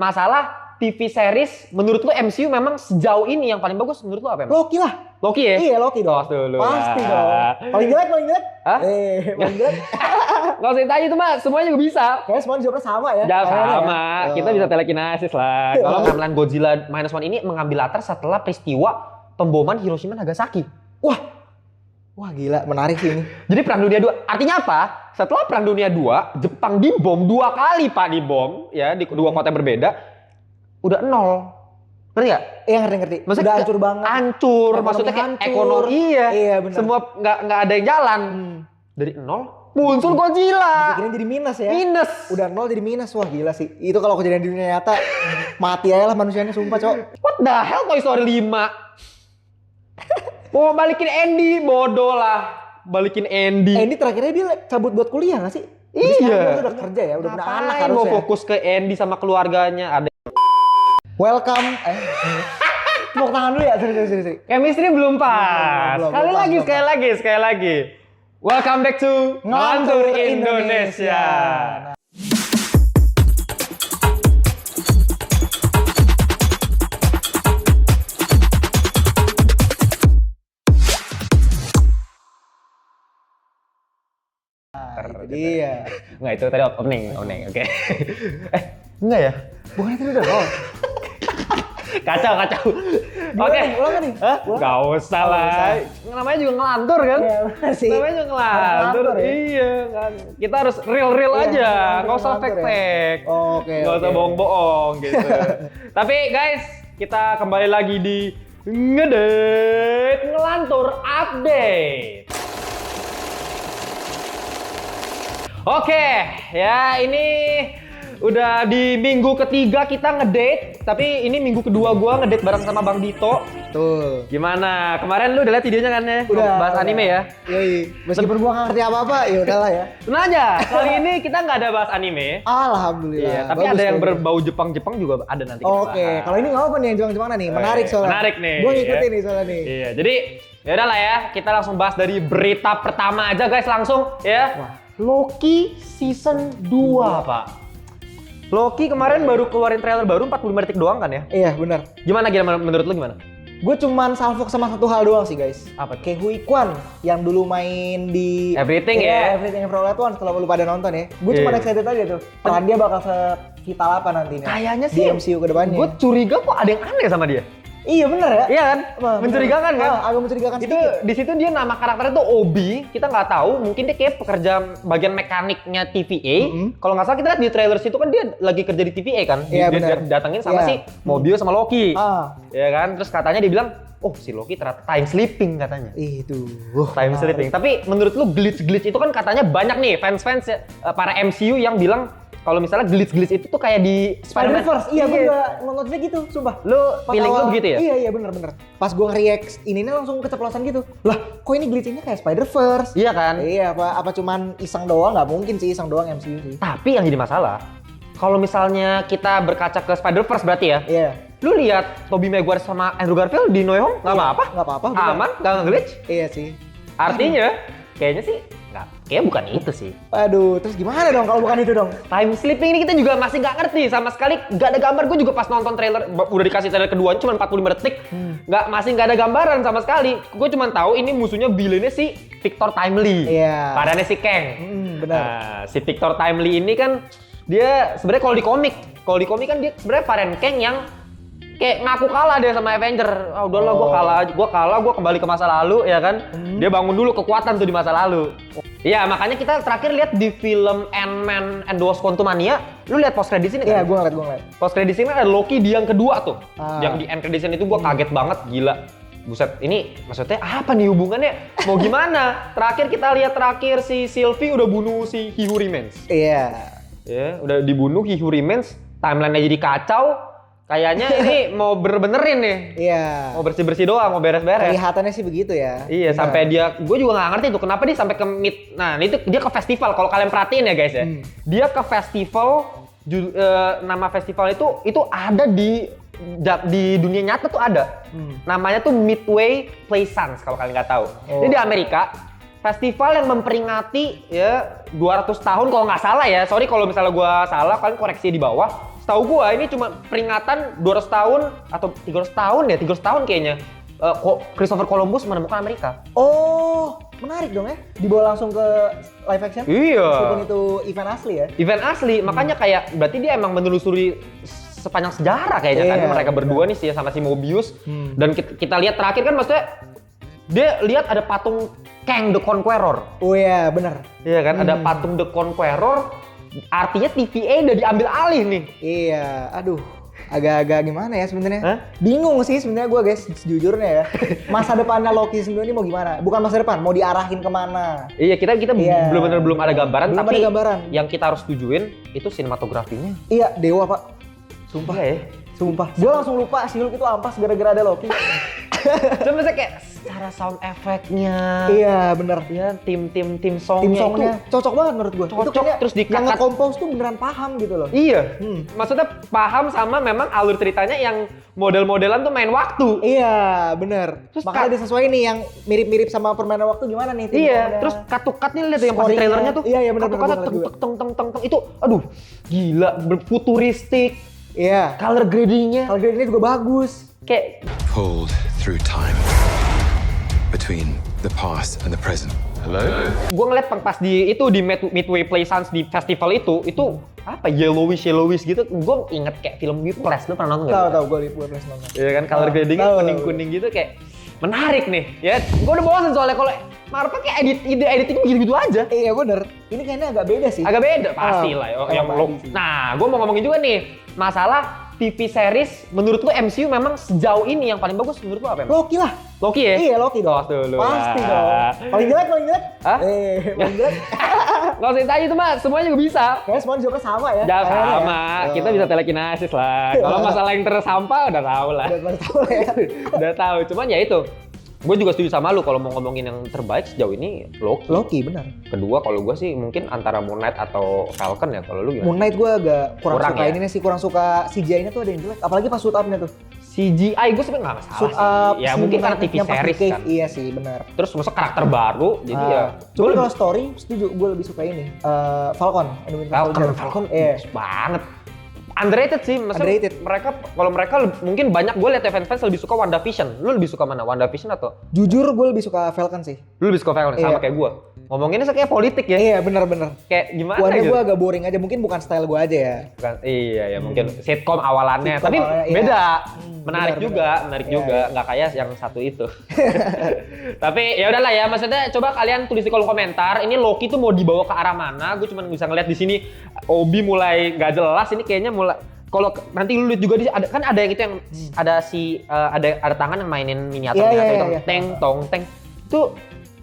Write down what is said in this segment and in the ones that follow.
masalah TV series, menurut lu MCU memang sejauh ini yang paling bagus menurut lu apa emang? Loki lah. Loki ya? Iya, Loki dong. Dulu. Pasti dong. Paling jelek. Hah? Paling jelek. Gak usah ditanya itu mah, semuanya juga bisa. Kayaknya semua jawabnya sama ya. Jawab Kayaknya sama, ya. kita bisa telekinesis lah. Kalau timeline Godzilla Minus One ini mengambil latar setelah peristiwa pemboman Hiroshima Nagasaki. Wah gila, menarik sih ini. Jadi Perang Dunia 2, artinya apa? Setelah Perang Dunia 2, Jepang dibom 2 kali Pak, dibom ya di dua kota yang berbeda, udah nol. Ngerti gak? Iya ngerti. Maksudnya Udah hancur banget. Hancur, maksudnya kayak hancur. ekonomi Iya benar. semua nggak ada yang jalan. Dari nol muncul Godzilla. Bikinnya jadi minus ya. Minus. Udah nol jadi minus, wah gila sih. Itu kalau kejadian di dunia nyata, mati aja lah manusianya sumpah cok. What the hell Toy Story 5? Mau balikin Andy, bodoh lah. Balikin Andy. Andy terakhirnya dia cabut buat kuliah gak sih? Iya. Dia udah kerja ya, udah punya anak Ngapain harusnya. mau fokus ke Andy sama keluarganya. Ada Welcome. Tepuk tangan dulu ya, seri. chemistry belum pas. Belum, Sekali lagi. Welcome back to Ngelantur Indonesia. Iya. Nggak, itu tadi opening, oke. Enggak ya? Bukan itu udah nol. Kacau. Oke. Ulang nih. Hah? Nggak usah lah. Namanya juga ngelantur kan? Iya, benar sih. Namanya juga ngelantur. Ngelantur ya? Iya kan. Kita harus real Iya, aja. Nggak usah ngelantur ya? fake-fake. Oke. Nggak usah bohong-bohong gitu. Tapi guys, kita kembali lagi di Ngedate Ngelantur Update. Oke, ya ini udah di minggu ketiga kita ngedate, tapi ini minggu kedua gua ngedate bareng sama Bang Dito. Tuh. Gimana? Kemarin lu udah lihat videonya kan ya? Udah. Bahas anime ya? Yoi. Meskipun gua nggak ngerti apa-apa, ya udahlah ya. Tenang aja, kali ini kita nggak ada bahas anime. Alhamdulillah. Iya, tapi Bagus, ada yang bagus. berbau Jepang juga ada nanti kita Oke, bahas. kalau ini nggak apa nih yang Jepang-Jepangan nih, menarik soalnya. Menarik nih. Gua ngikutin ya. nih soalnya nih. Iya, jadi ya udahlah ya, kita langsung bahas dari berita pertama aja guys langsung ya. Wah. Loki season 2, Pak. Loki kemarin baru keluarin trailer baru 45 detik doang kan ya? Iya, benar. Gimana menurut lu gimana? Gue cuman salfok sama satu hal doang sih guys. Apa tuh? Kayak Hui Kwan yang dulu main di Everything Iya, ya? Everything Everywhere at Once kalau lu pada nonton ya. Gue cuma Iya. excited aja tuh. Peran dia bakal sevital apa nantinya. Kayaknya di sih MCU ke depannya. gue curiga kok ada yang aneh sama dia. Iya benar ya? Iya kan? Apa? Mencurigakan kan? Agak mencurigakan Itu sedikit. di situ dia nama karakternya tuh Obi, kita nggak tahu, mungkin dia kayak pekerja bagian mekaniknya TVA. Kalau nggak salah kita lihat di trailer situ kan dia lagi kerja di TVA kan, Iya, dia benar. datengin sama Iya. si Mobius sama Loki, Ah, ya kan? Terus katanya dia bilang, oh si Loki ternyata time sleeping katanya. itu. Time sleeping. Tapi menurut lu glitch itu kan katanya banyak nih fans para MCU yang bilang kalau misalnya glitch itu tuh kayak di Spider-Man. Spider-Verse, iya gue juga nontonnya gitu, sumpah. Lu Pas feeling lu awal- begitu ya? Iya bener. Pas gue react ini langsung keceplosan gitu. Lah, kok ini glitch-nya kayak Spider-Verse? Iya kan? Iya, apa cuman iseng doang? Nggak mungkin sih iseng doang MCU sih. Tapi yang jadi masalah, kalau misalnya kita berkaca ke Spider-Verse berarti ya, Iya. lu lihat Tobey Maguire sama Andrew Garfield di No Way Home nggak apa-apa? Nggak apa-apa. bener. Aman, nggak nge-glitch. Iya sih. Artinya, kayaknya sih nggak, kayak bukan itu sih. Aduh, terus gimana dong kalau bukan itu dong? Time sleeping ini kita juga masih nggak ngerti sama sekali, nggak ada gambar. Gue juga pas nonton trailer, udah dikasih trailer kedua cuma 45 detik, masih nggak ada gambaran sama sekali. Gue cuma tahu ini musuhnya villainnya si Victor Timely, Iya. badannya si Kang. Benar. Nah, si Victor Timely ini kan dia sebenarnya kalau di komik kan dia sebenarnya varian Kang yang kayak ngaku kalah dia sama Avenger. Ah udahlah gua kalah, gua kembali ke masa lalu ya kan. Dia bangun dulu kekuatan tuh di masa lalu. Iya, makanya kita terakhir lihat di film Ant-Man and the Wasp Quantumania, lu lihat post credit ini Iya, kan? gue ngeliat. Post credit ini ada Loki di yang kedua tuh. Ah. Yang di end credit itu gua kaget banget, gila. Buset, ini maksudnya apa nih hubungannya? Mau gimana? Terakhir kita lihat si Sylvie udah bunuh si He Who Remains. Iya. Ya, udah dibunuh He Who Remains, timeline-nya jadi kacau. Kayaknya ini mau benerin nih. Iya. Mau bersih-bersih doang, mau beres-beres. Kelihatannya sih begitu ya. Iya, Benar. sampai gue juga nggak ngerti tuh kenapa dia sampai ke nah itu dia ke festival. Kalau kalian perhatiin ya guys ya, dia ke festival, nama festival itu ada di dunia nyata tuh ada. Namanya tuh Midway Plaisance kalau kalian nggak tahu. Ini di Amerika, festival yang memperingati ya 200 tahun kalau nggak salah ya. Sorry kalau misalnya gue salah, kalian koreksi di bawah. setahu gua ini cuma peringatan 200 tahun atau 300 tahun ya, 300 tahun kayaknya. Christopher Columbus menemukan Amerika. Oh, menarik dong ya. Dibawa langsung ke live action. Iya. Meskipun itu event asli ya. Event asli, makanya kayak berarti dia emang menelusuri sepanjang sejarah kayaknya kan mereka berdua nih sih sama si Mobius. Dan kita lihat terakhir kan maksudnya dia lihat ada patung Kang the Conqueror. Oh iya, benar. Iya kan, ada patung the Conqueror. Artinya TVA udah diambil alih nih. Iya, aduh. Agak-agak gimana ya sebenarnya? Bingung sih sebenarnya gue guys, sejujurnya ya. Masa depannya Loki sebenarnya ini mau gimana? Bukan masa depan, mau diarahin kemana? Iya, kita belum ada gambaran, belum tapi ada gambaran. Yang kita harus tujuin itu sinematografinya. Iya, dewa Pak. Sumpah ya. Sumpah. Gue langsung lupa si Hulk itu ampas gara-gara ada Loki. Cuma misalnya kayak secara sound efeknya. Iya, bener. Ya, tim songnya itu cocok banget menurut gue. Cocok, itu kayaknya terus yang nge-compose tuh beneran paham gitu loh. Iya. Maksudnya paham sama memang alur ceritanya yang model-modelan tuh main waktu. Iya, bener. Terus makanya disesuaiin nih yang mirip-mirip sama permainan waktu gimana nih? Iya, terus cut-cut nih lihat yang pas trailernya tuh. Iya, bener. Cut-cut itu aduh, gila, futuristik. Iya. Color gradingnya juga bagus. Kayak pulled through time between the past and the present. Hello? Gue ngeliat pas di Midway Plaisance di festival itu apa yellowish gitu. Gue inget kayak film Whiplash, lu pernah nonton nggak? Tahu gue Whiplash nonton. Iya kan, color gradingnya kuning gitu kayak menarik nih. Ya, gue udah bosan soalnya kalau Marvel kayak editingnya gitu-gitu aja. Iya bener. Ini kayaknya agak beda sih. Agak beda pasti lah. Nah, gue mau ngomongin juga nih masalah TV series. Menurut lu MCU memang sejauh ini yang paling bagus menurut lu apa? Loki lah. Loki ya? Iya Loki dong. Pasti dong. Paling jelek. Hah? Paling jelek. Nggak usah ditanya itu mah, semuanya juga bisa. Kayaknya semuanya jawabnya sama ya. Sama. Kita bisa telekinesis lah. Kalau masalah yang tersampah udah tahu lah. Udah tahu lah ya. Udah tahu. Cuman ya itu. Gue juga setuju sama lu kalau mau ngomongin yang terbaik sejauh ini Loki benar. Kedua kalau gue sih mungkin antara Moon Knight atau Falcon ya, kalau lu gimana? Moon Knight gue agak kurang suka ya? Ini sih, kurang suka CGI-nya tuh ada yang jelek. Apalagi pas suit up-nya tuh. CGI gue sebenarnya nggak masalah Suit up, sih. Ya mungkin karena TV series kan. Iya sih benar. Terus masuk karakter baru, jadi ya. Cuman kalau story setuju, gue lebih suka ini. Falcon. Falcon bagus banget. Underrated sih, maksudnya mereka mungkin banyak gue liat fans lebih suka WandaVision. Lu lebih suka mana? WandaVision atau? Jujur gue lebih suka Falcon sih. Lu lebih suka Falcon sama kayak gue. Ngomonginnya kayak politik ya. Iya benar. Kayak gimana gitu. Gue agak boring aja, mungkin bukan style gue aja ya. Bukan, iya mungkin sitcom awalannya, tapi beda. Menarik juga, nggak kayak yang satu itu. Tapi ya udahlah ya, maksudnya coba kalian tulis di kolom komentar. Ini Loki tuh mau dibawa ke arah mana? Gue cuma bisa ngeliat di sini Obi mulai nggak jelas. Ini kayaknya mulai. Kalau nanti lu lihat juga ada yang itu yang ada tangan yang mainin miniaturnya atau itu teng teng. Itu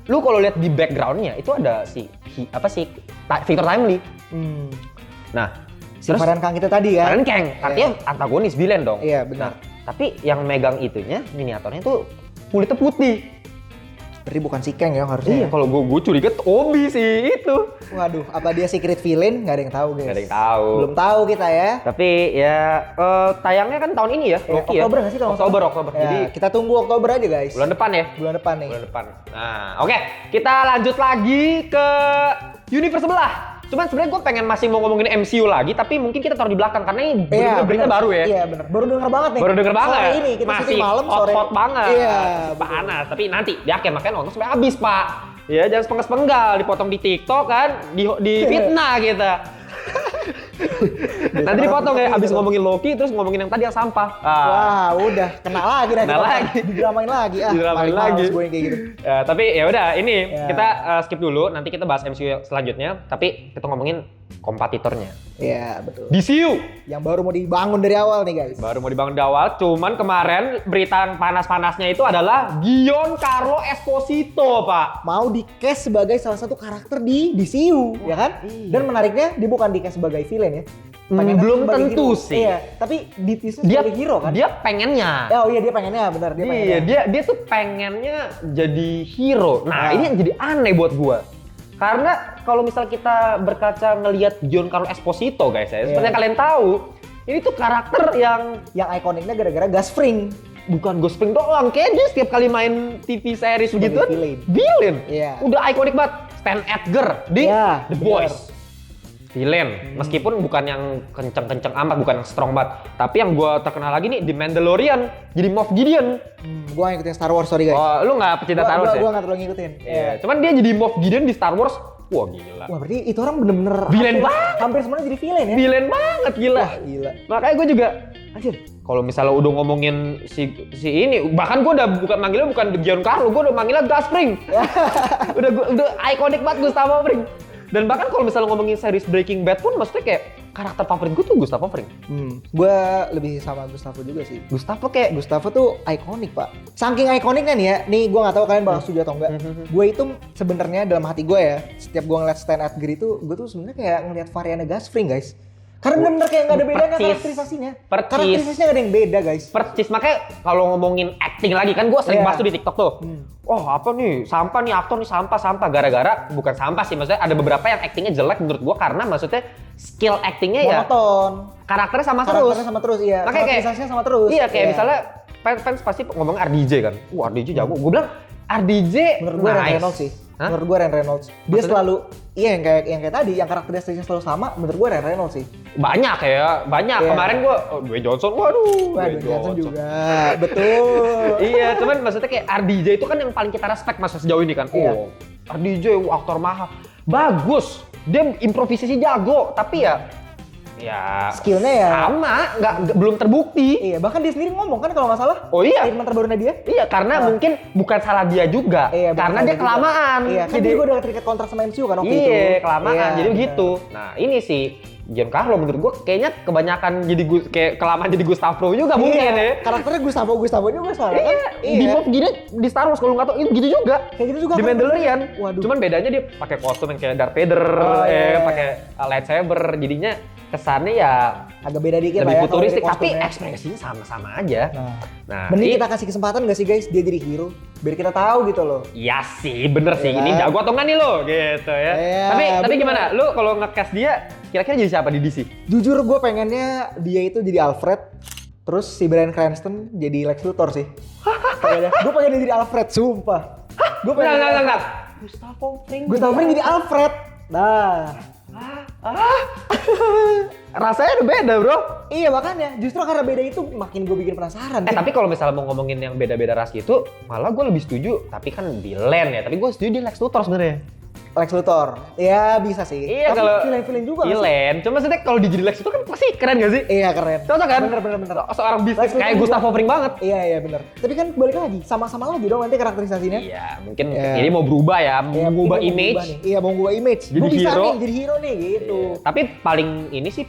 lu kalau lihat di backgroundnya itu ada Victor Timely. Nah, terus Varian Kang kita tadi ya. Varian Kang, artinya antagonis villain dong. Iya benar. Tapi yang megang itunya miniaturnya itu kulitnya putih. Berarti bukan si Kang ya harusnya. Iya, kalau gue curiga Obi sih itu. Waduh, apa dia secret villain? Nggak ada yang tahu guys. Nggak ada yang tahu. Belum tahu kita ya. Tapi ya tayangnya kan tahun ini ya, Loki ya. Oktober nggak sih? Oktober. Ya, jadi kita tunggu Oktober aja guys. Bulan depan ya. Bulan depan nih. Nah, oke. Kita lanjut lagi ke universe sebelah. Cuman sebenarnya gue pengen masih mau ngomongin MCU lagi, tapi mungkin kita taruh di belakang karena ini berita baru ya. Iya benar. Baru denger banget nih. Sore ini kita masih malam sore. Hot banget. Iya. Panas. Tapi nanti di akhir makanya nonton sampai habis Pak. Ya jangan sepenggal-sepenggal, dipotong di TikTok kan, di fitnah kita. Nanti dipotong ya, abis ngomongin Loki terus ngomongin yang tadi yang sampah. Wah, udah kena lagi didramain lagi. Didramain lagi. Gue yang kayak gitu. Ya, tapi ya udah ini kita skip dulu, nanti kita bahas MCU selanjutnya, tapi kita ngomongin kompetitornya. Iya, betul. DCU yang baru mau dibangun dari awal nih, guys. Baru mau dibangun dari awal, cuman kemarin berita panas-panasnya itu adalah Giancarlo Esposito, Pak. Mau di-cast sebagai salah satu karakter di DCU, ya kan? Iya. Dan menariknya dia bukan di-cast sebagai villain ya. Belum tentu hero. sih. Iya, tapi di teaser sebagai hero kan? Dia pengennya. Oh iya, dia pengennya, benar. Dia tuh pengennya jadi hero. Nah, ini yang jadi aneh buat gua. Karena kalau misal kita berkaca ngelihat Giancarlo Esposito guys ya, seperti yang kalian tahu, ini tuh karakter yang ikoniknya gara-gara gas spring. Bukan Ghost Spring doang, kayak dia setiap kali main TV series begitu villain. Iya. Udah ikonik banget. Stan Edgar di The Boys. villain. Meskipun bukan yang kenceng-kenceng amat, bukan yang strong banget. Tapi yang gue terkenal lagi nih, The Mandalorian. Jadi Moff Gideon. Gue ngikutin Star Wars, sorry guys. Oh, lu nggak pecinta Star Wars ya? Gue nggak terlalu ngikutin. Iya. Cuman dia jadi Moff Gideon di Star Wars. Wah gila. Wah berarti itu orang bener-bener Villain banget. Hampir semuanya jadi villain ya? Villain banget gila. Wah gila. Makanya gue juga, anjir, kalau misalnya udah ngomongin si ini, bahkan gue udah manggilnya bukan Giancarlo, gue udah manggilnya Gus Fring. udah ikonik banget Gustavo Fring. Dan bahkan kalau misalnya ngomongin series Breaking Bad pun, maksudnya kayak karakter favorit gue tuh Gustavo Fring. Gue lebih sama Gustavo juga sih. Gustavo tuh ikonik pak. Saking ikoniknya nih ya, nih gue nggak tahu kalian bakal setuju atau enggak. Gue itu sebenarnya dalam hati gue ya, setiap gue ngeliat Stan Edgar itu, gue tuh sebenarnya kayak ngeliat variannya Gus Fring guys. Karena bener-bener kayak nggak ada bedanya karakterisasinya. Karakterisasinya nggak ada yang beda guys. Percis, makanya kalau ngomongin acting lagi kan gue sering bahas tuh di TikTok tuh. Oh apa nih, sampah nih aktor nih sampah. Gara-gara, bukan sampah sih, maksudnya ada beberapa yang actingnya jelek menurut gue karena maksudnya skill actingnya ya monoton. Karakternya sama terus, iya. Makanya karakterisasinya sama terus. Iya, kayak misalnya fans pasti ngomong RDJ kan. Wah RDJ jago. Gue bilang RDJ menurut gue Ryan Reynolds sih. Menurut gue Ryan Reynolds. Dia maksudnya? Selalu yang kayak tadi, yang karakteristiknya selalu sama. Menurut gue Ryan Reynolds sih. Banyak. Kemarin gue Dwayne Johnson, Dwayne Johnson juga. Betul. Iya, cuman maksudnya kayak RDJ itu kan yang paling kita respect masa sejauh ini kan. Iya. Oh, RDJ aktor mahal. Bagus. Dia improvisasi jago, tapi ya skillnya ya sama, belum terbukti. Iya, bahkan dia sendiri ngomong kan kalau nggak salah. Oh iya. Statement terbarunya dia. Iya, karena mungkin bukan salah dia juga. Iya, karena dia kelamaan. Iya, kan dia juga udah terikat kontrak sama MCU kan waktu itu. Iya, kelamaan. Jadi begitu. Nah, ini sih Giancarlo menurut gue kayaknya kebanyakan jadi kayak kelamaan jadi Gustavo juga mungkin ya. Karakternya Gustavo juga soalnya kan. Di Moff Gideon di Star Wars kalau nggak tahu itu gitu juga. Kayak gitu juga. Di Mandalorian. Waduh. Cuman bedanya dia pakai kostum yang kayak Darth Vader, pakai lightsaber. Jadinya kesannya ya agak beda dikit lebih lah ya. futuristik, tapi ekspresinya sama-sama aja. Nah, mending kita kasih kesempatan nggak sih guys dia jadi hero, biar kita tahu gitu loh. Iya sih, bener sih. Ini jago atau nggak nih lo, gitu ya. Tapi gimana? Lo kalau nge-cast dia, kira-kira jadi siapa di DC? Jujur gue pengennya dia itu jadi Alfred, terus si Bryan Cranston jadi Lex Luthor sih. Gue pengen dia jadi Alfred, sumpah. Gue pengen. Enggak. Gustavo Fring jadi Alfred. Nah. Rasanya udah beda bro. Iya makanya, justru karena beda itu makin gue bikin penasaran. Tapi kalau misalnya mau ngomongin yang beda-beda ras gitu, malah gue lebih setuju. Tapi kan villain ya, tapi gue setuju di Lex Luthor sebenarnya. Lex Luthor, ya bisa sih. Iya, tapi kalau villain juga villain, cuma maksudnya kalau dijadi Lex Luthor kan pasti keren gak sih? Iya keren. Cocok kan? Bener. Seorang bisnis kayak Gustavo Fring banget. Iya bener. Tapi kan balik lagi, sama-sama lagi dong nanti karakterisasinya. Iya, mungkin ini mau berubah ya, mau mengubah image. Iya, mau mengubah image. Jadi hero. Jadi hero nih gitu. Iya. Tapi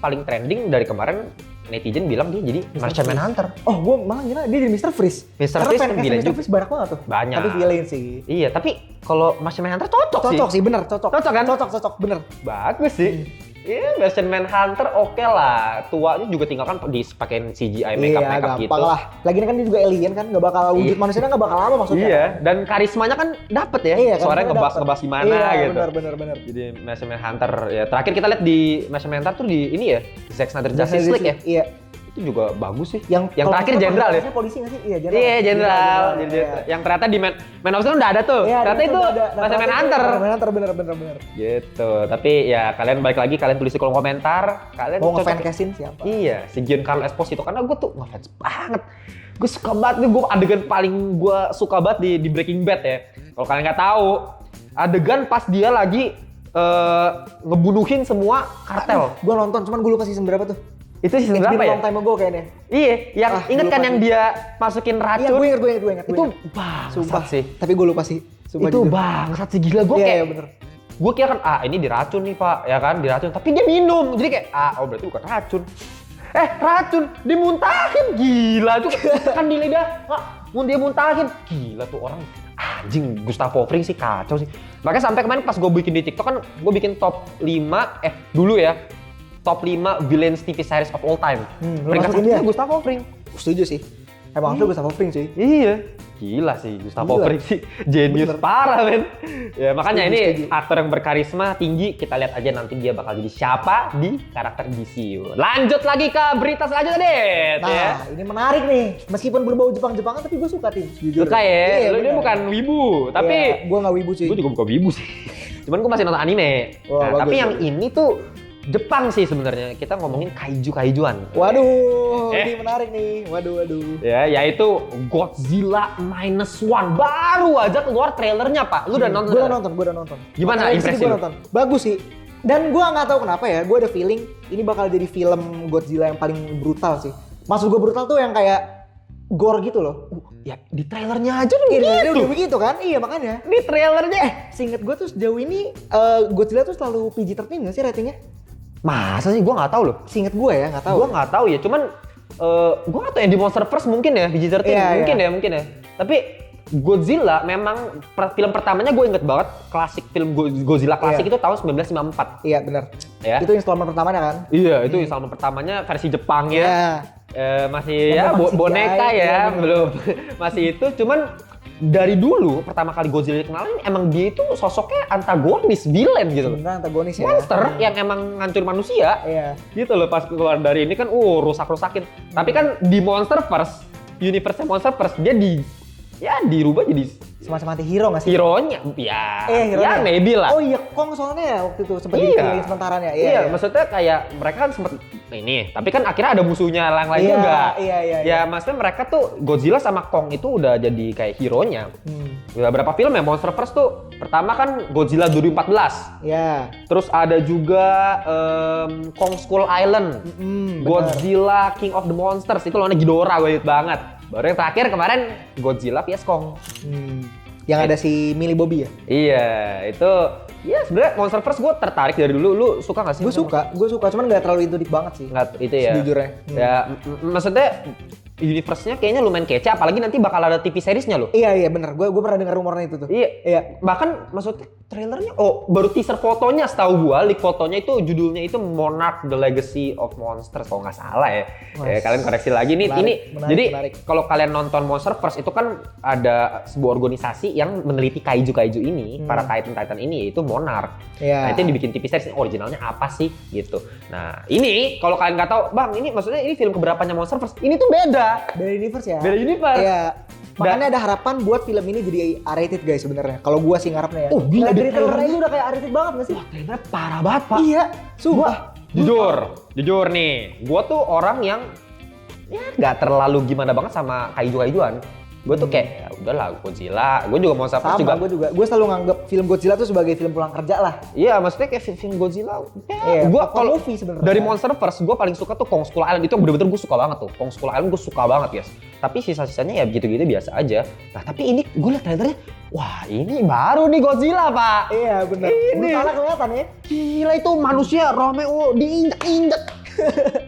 paling trending dari kemarin netizen bilang dia jadi Martian Manhunter. Oh, gue malah ngira dia jadi Mr. Freeze. Mr. Freeze kan villain juga. Mr. Freeze banyak banget tuh. Banyak. Tapi villain sih. Iya, tapi kalau Martian Manhunter cocok sih. Cocok sih, bener. Cocok kan? Cocok, bener. Bagus sih. Iya, Martian Manhunter oke lah. Tuanya juga tinggal kan dipakein CGI makeup gitu. Gampang lah. Lagian kan dia juga alien kan, nggak bakal wujud manusianya nggak bakal lama maksudnya. Iya, dan karismanya kan dapet ya. Iya, suaranya ngebahas gimana gitu. Bener. Jadi Martian Manhunter ya. Terakhir kita lihat di Martian Manhunter tuh di ini ya, Zack Snyder Justice League ya. Iya. Itu juga bagus sih. Yang terakhir jenderal ya. Polisi nggak sih? Iya, jenderal. Iya, jenderal. Yang ternyata di Man of Steel udah ada tuh. Iya, ternyata itu Martian Manhunter. Manhunter bener. Gitu. Tapi ya kalian balik lagi, kalian tulis di kolom komentar. Kalian mau nge-fancastin siapa? Iya, si Giancarlo Esposito. Karena gue tuh ngefans banget. Gue suka banget nih, gue adegan paling gue suka banget di Breaking Bad ya. Kalau kalian nggak tahu, adegan pas dia lagi ngebunuhin semua kartel. Gue nonton, cuman gue lupa season berapa tuh. Itu season berapa ya? Long time ago kayaknya. Iya, yang inget kan yang dia masukin racun. Iya, gue inget. Itu bangsat sih. Tapi gue lupa sih. Itu bangsat sih, gila. Gue kayak, bener. Gue kira kan, ini diracun nih pak, ya kan, diracun. Tapi dia minum, jadi kayak, berarti bukan racun. Racun, dimuntahin, gila. Itu kan di lidah, mau dia muntahin. Gila tuh orang, anjing, Gustavo Fring sih kacau sih. Makanya sampai kemarin pas gue bikin di TikTok kan, gue bikin top 5, dulu ya. Top 5 villains TV series of all time. Peringkat 1 Gustavo Fring. Setuju sih. Emang itu Gustavo Fring sih. Iya. Gila sih Gustavo Fring sih. Genius parah men. Ya makanya ini aktor yang berkarisma tinggi. Kita lihat aja nanti dia bakal jadi siapa di karakter DCU. Lanjut lagi ke berita selanjutnya deh. Nah ini menarik nih. Meskipun berbau Jepang-Jepangan tapi gue suka Tim. Suka ya? Dia bukan wibu. Tapi gue gak wibu sih. Gue juga bukan wibu sih. Cuman gue masih nonton anime. Tapi yang ini tuh Jepang sih sebenarnya. Kita ngomongin kaiju-kaijuan. Waduh, ini menarik nih. Waduh. Ya, yaitu Godzilla Minus One. Baru aja keluar trailernya, Pak. Lu udah nonton? Gue udah nonton. Gimana impresi gue lu? nonton? Bagus sih. Dan gue nggak tahu kenapa ya, gue ada feeling ini bakal jadi film Godzilla yang paling brutal sih. Maksud gue brutal tuh yang kayak gore gitu loh. Ya, di trailernya aja udah Iya, begitu. udah begitu kan? Iya makanya. Di trailernya. Seinget gue tuh sejauh ini Godzilla tuh selalu PG-13 nggak sih ratingnya? Masa sih? Gua nggak tahu loh. Seinget gue ya, nggak tahu. Gua nggak tahu ya. Cuman gua nggak tahu ya di Monsterverse mungkin ya PG-13 Iya, mungkin ya. Tapi Godzilla memang film pertamanya gue inget banget klasik film Godzilla klasik Iya. itu tahun 1954. Iya benar. Ya. Itu installment pertamanya kan? Iya, itu installment pertamanya versi Jepangnya. Iya. Masih ya Masih boneka CGI, ya, iya, bener. belum masih itu. Cuman dari dulu pertama kali Godzilla dikenalin emang dia itu sosoknya antagonis, villain gitu. Sebenarnya antagonis ya. Monster yang emang ngancur manusia. Iya. Gitu loh pas keluar dari ini kan rusak-rusakin. Tapi kan di Monsterverse, universe Monsterverse dia dirubah jadi Semacam anti-hero nggak sih? hero-nya. Ya, hero-nya. ya maybe lah. Oh iya, Kong soalnya ya waktu itu sempat Iya. ditinggalin sementaranya. Iya, maksudnya kayak mereka kan sempet ini, tapi kan akhirnya ada musuhnya yang lain Iya, juga. iya. Ya maksudnya mereka tuh Godzilla sama Kong itu udah jadi kayak hero-nya. Udah berapa film ya Monsterverse tuh? Pertama kan Godzilla 2014. Iya. Terus ada juga Kong Skull Island. Bener. Godzilla King of the Monsters itu lawannya Ghidorah, gue inget banget. Baru yang terakhir kemarin Godzilla vs Kong. Yang ada si Millie Bobby ya? Iya, itu ya sebenarnya Monsterverse gue tertarik dari dulu. Lu suka nggak sih? Gue suka, cuman nggak terlalu itu deep banget sih. Nggak itu ya. Sejujurnya. Ya, maksudnya universe-nya kayaknya lumayan kece, apalagi nanti bakal ada TV series-nya loh. Iya bener, gue pernah dengar rumornya itu tuh. Iya. Bahkan maksudnya trailernya, baru teaser fotonya setahu gua, leak fotonya itu judulnya itu Monarch: The Legacy of Monsters kalau nggak salah ya. Ya kalian koreksi lagi nih. Menarik. Kalau kalian nonton Monsterverse itu kan ada sebuah organisasi yang meneliti kaiju-kaiju ini, para Titan ini yaitu Monarch. Iya. Nah, itu yang dibikin TV series, originalnya apa sih gitu. Nah, ini kalau kalian nggak tahu, Bang, ini maksudnya ini film keberapanya Monsterverse? Ini tuh beda. Beda universe ya? Beda universe. Iya. Makanya ada harapan buat film ini jadi R-rated guys sebenarnya. Kalau gua sih ngarepnya ya. Oh, gila, dari di trailernya trailer itu udah kayak R-rated banget nggak sih? Trailernya parah banget, Pak. Iya, sumpah. Jujur nih, gua tuh orang yang ya nggak terlalu gimana banget sama kaiju-kaijuan. Gue tuh kayak ya udahlah Godzilla, gue juga mau Sama, gue selalu nganggap film Godzilla tuh sebagai film pulang kerja lah. Iya, maksudnya kayak film Godzilla. Iya, gue popcorn kalau movie sebenarnya. dari Monsterverse, gue paling suka tuh Kong Skull Island, itu bener-bener gue suka banget tuh. Kong Skull Island gue suka banget guys. Tapi sisa-sisanya ya begitu-gitu biasa aja. Nah tapi ini gue liat trailernya, wah ini baru nih Godzilla Pak. Iya benar. Ini Brutalnya kelihatan ya. Gila itu manusia Romeo diinjak-injak.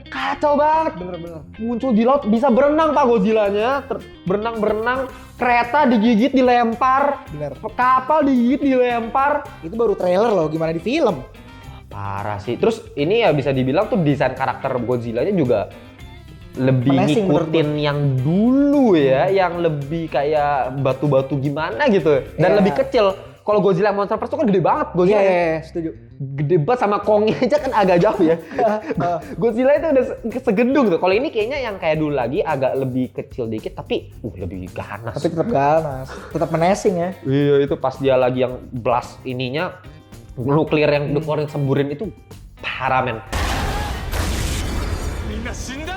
Kacau banget. Bener-bener. Muncul di laut, bisa berenang Pak Godzilla-nya. Berenang-berenang, kereta digigit dilempar, Bener. kapal digigit dilempar. Itu baru trailer loh, gimana di film? Parah sih. Terus ini ya bisa dibilang tuh desain karakter Godzilla-nya juga lebih Menacing ngikutin yang dulu ya, yang lebih kayak batu-batu gimana gitu. Dan Iya. lebih kecil. Kalau Godzilla Monsterverse itu kan gede banget Godzilla. Iya, setuju. Gede banget, sama Kongnya aja kan agak jauh ya. Godzilla itu udah segedung tuh. Kalau ini kayaknya yang kayak dulu lagi agak lebih kecil dikit tapi lebih ganas. Tapi tetap ganas, tetap menacing ya. Iya, itu pas dia lagi yang blast ininya nuklir yang dikeluarin semburin itu parah men.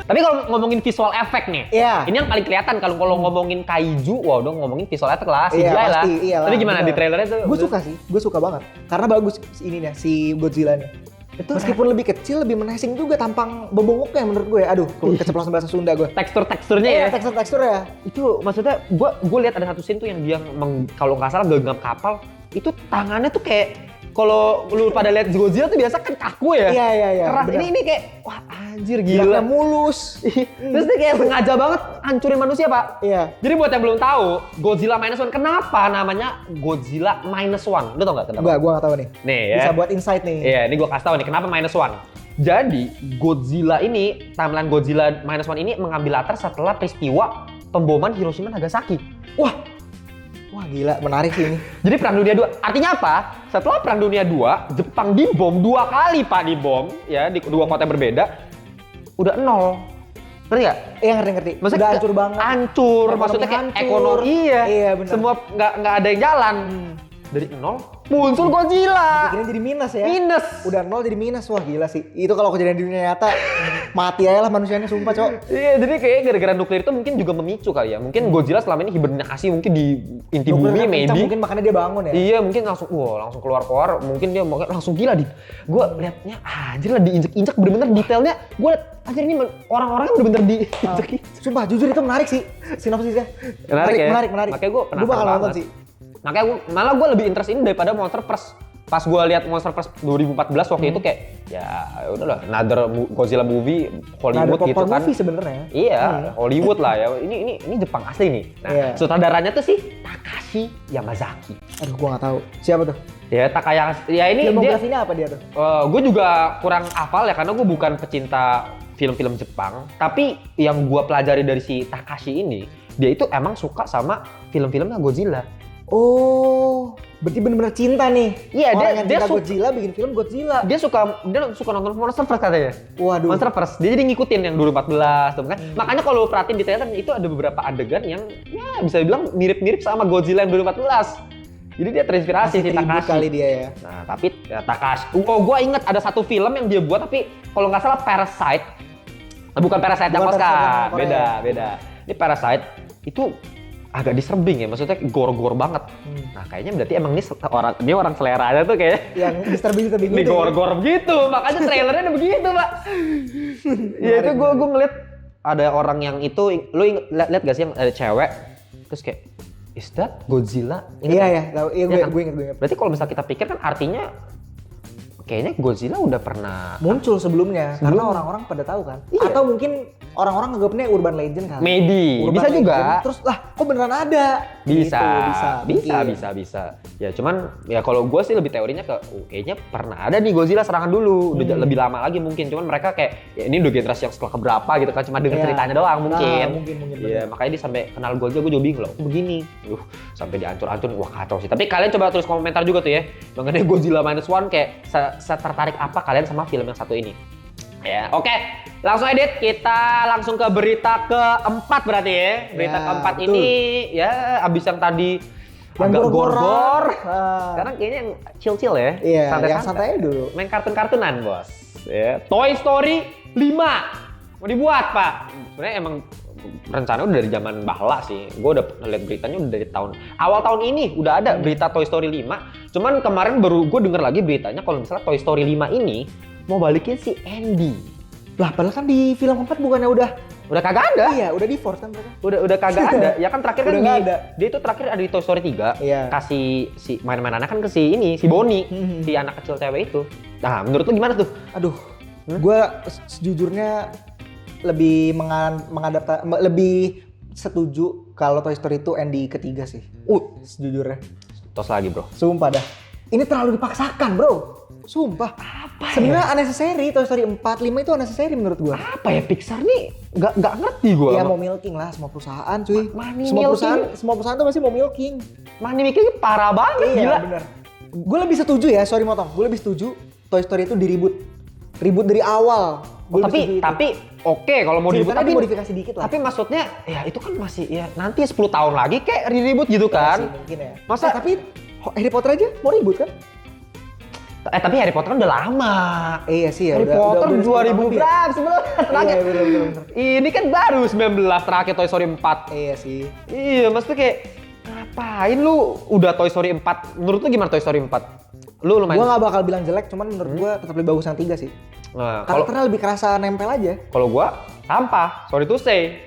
Tapi kalau ngomongin visual effect nih, Iya. ini yang paling kelihatan kalau ngomongin kaiju, wah dong ngomongin visual effect lah, CGI Iya, lah. pasti, iyalah, Tapi gimana bener. di trailernya tuh? Gue suka sih, gue suka banget. Karena bagus ininya, si Godzilla-nya. Itu Meskipun lebih kecil, lebih menacing juga tampang bebongoknya menurut gue. Aduh, keceplosan bahasa Sunda gue. tekstur-teksturnya ya. Iya, tekstur ya. Itu maksudnya gue lihat ada satu scene tuh yang dia kalau nggak salah genggam kapal, itu tangannya tuh kayak kalau lu pada lihat Godzilla tuh biasa kan kaku ya. Iya, Keras. bener. Ini kayak wah anjir Geraknya gila. mulus. Terus dia kayak sengaja banget hancurin manusia, Pak. Iya. Jadi buat yang belum tahu, Godzilla Minus One kenapa namanya Godzilla Minus One? Lu tau nggak kenapa? Gue nggak tahu nih. Nih ya. Bisa buat insight nih. Iya, ini gue kasih tahu nih kenapa Minus One. Jadi Godzilla ini, timeline Godzilla Minus One ini mengambil latar setelah peristiwa pemboman Hiroshima Nagasaki. Wah gila, menarik sih ini. Jadi Perang Dunia 2, artinya apa? Setelah Perang Dunia 2, Jepang dibom 2 kali Pak, dibom ya di 2 kota yang berbeda. Udah nol. Ngerti nggak? Iya ngerti. Maksudnya Udah hancur banget. Hancur, Ekonomi maksudnya kayak hancur. ekonomi. Iya, benar. Semua nggak ada yang jalan. Dari nol muncul Godzilla. Bikinnya jadi minus ya. Minus. Udah 0 jadi minus. Wah gila sih. Itu kalau kejadian di dunia nyata mati aja lah manusianya sumpah, Cok. Iya, jadi kayak gara-gara nuklir itu mungkin juga memicu kali ya. Mungkin Godzilla selama ini hibernasi mungkin di inti bumi Nuklir kan kencang, maybe. mungkin makanya dia bangun ya. Iya, mungkin langsung langsung keluar. Mungkin dia langsung gila di. Gua liatnya anjir lah diinjek-injek bener-bener detailnya. Gua liat anjir ini orang-orangnya bener-bener diinjek. Sumpah jujur itu menarik sih sinopsisnya. Menarik ya? Menarik. Makanya gua Gue bakal penasaran nonton banget. sih. Makanya malah gue lebih interest ini daripada Monster First. Pas gue lihat Monster First 2014 waktu itu kayak ya udahlah another Godzilla movie Hollywood Nah, gitu kan. movie sebenarnya. Iya, Hollywood lah ya. Ini Jepang asli nih. Nah, Iya. sutradaranya tuh sih Takashi Yamazaki. Aduh gua nggak tahu. Siapa tuh? Ya Takayashi. Ya ini dia. Filmografinya apa dia tuh? Gue juga kurang hafal ya karena gue bukan pecinta film-film Jepang. Tapi yang gue pelajari dari si Takashi ini, dia itu emang suka sama film-filmnya Godzilla. Oh, berarti bener-bener cinta nih. Iya, Orang yang dia cinta suka- Godzilla bikin film Godzilla. Dia suka nonton Monster First katanya. Waduh. Monster First. Dia jadi ngikutin yang 2014 tuh kan. Makanya kalau perhatiin di trailer itu ada beberapa adegan yang ya bisa dibilang mirip-mirip sama Godzilla yang 2014. Jadi dia terinspirasi Masih si tribut Takashi. kali dia ya. Nah, tapi ya, Takashi. Gua inget ada satu film yang dia buat tapi kalau nggak salah Parasite. Bukan Parasite yang Bukan Parasite Oscar. yang Korea. Beda. Ini Parasite itu agak disturbing ya, maksudnya gore-gore banget. Nah, kayaknya berarti emang dia orang seleranya tuh kayak Yang disturbing gitu. di gore-gore begitu, makanya trailernya udah begitu, Pak. Ya itu gue ngeliat ada orang yang itu, lu lihat gak sih yang ada cewek, terus kayak, is that Godzilla? Ingat Iya nggak? ya, tahu. Iya Iya kan? gue inget. Berarti kalau misal kita pikir kan artinya, kayaknya Godzilla udah pernah Muncul sebelumnya Sebelum. karena orang-orang pada tahu kan. Iya. Atau mungkin orang-orang nganggapnya urban legend kan. maybe, Urban bisa legend, juga. Terus lah, kok beneran ada? Bisa, Gitu, bisa. Ya cuman ya kalau gue sih lebih teorinya ke kayaknya pernah ada nih Godzilla serangan dulu, udah lebih lama lagi mungkin. Cuman mereka kayak ya ini udah generasi yang setelah keberapa gitu kan, cuma denger Iya. ceritanya doang mungkin. Nah, mungkin Iya, makanya dia sampai kenal Godzilla gue juga bingung loh, kok begini. Sampai diancur-ancur, wah kacau sih. Tapi kalian coba tulis komentar juga tuh ya mengenai Godzilla Minus One kayak tertarik apa kalian sama film yang satu ini. Ya, oke. Langsung edit, kita langsung ke berita keempat berarti ya. Berita Ya, keempat betul. ini ya abis yang tadi Yang agak gor-goran. gor-gor. Ah. Sekarang kayaknya yang chill-chill ya. Iya, yang santai aja dulu. Main kartun-kartunan, Bos. Ya. Toy Story 5 mau dibuat, Pak. Sebenarnya emang rencana udah dari zaman bahla sih. Gue udah lihat beritanya udah dari awal tahun ini udah ada berita Toy Story 5. Cuman kemarin baru gue denger lagi beritanya kalau misalnya Toy Story 5 ini mau balikin si Andy. Lah padahal kan di film keempat bukannya udah Kagak ada. iya, udah di force kan mereka. Udah kagak ada. Ya kan terakhir kan Udah nggak ada. dia itu terakhir ada di Toy Story 3. Iya. Kasih si main-mainannya kan ke si Bonnie, si anak kecil cewek itu. Nah, menurut lu gimana tuh? Aduh, gue sejujurnya lebih lebih setuju kalau Toy Story itu Andy ketiga sih. Sejujurnya. Tos lagi, Bro. Sumpah dah. Ini terlalu dipaksakan, Bro. Sumpah. Apa Sebenarnya unnecessary. Toy Story 4, 5 itu unnecessary menurut gua. Apa ya Pixar nih? Nggak ngerti gua. Ya mau milking lah semua perusahaan, cuy. Money Semua perusahaan tuh pasti mau milking. Money making parah banget, gila. bener. Gue lebih setuju ya, sorry motong. Gue lebih setuju Toy Story itu di-reboot. Reboot dari awal. Gua lebih setuju itu. Tapi oke kalau mau diribut Ceritanya tapi dimodifikasi dikit lah. Tapi maksudnya ya itu kan masih ya nanti 10 tahun lagi kayak ribut gitu kan. Masih mungkin ya. Masa- tapi Harry Potter aja mau ribut kan? Tapi Harry Potter kan udah lama. Iya sih ya. Harry Potter 2000 lebih. berapa sebelum terakhir. Iya bener. Ini kan baru 19 terakhir Toy Story 4. Iya sih. Iya, maksudnya kayak ngapain lu udah Toy Story 4? Menurut lu gimana Toy Story 4? Lu lumayan. Gue gak bakal bilang jelek, cuman menurut gue tetap lebih bagus yang 3 sih. Nah, kalau Karakternya lebih kerasa nempel aja. kalau gua sampah, sorry to say.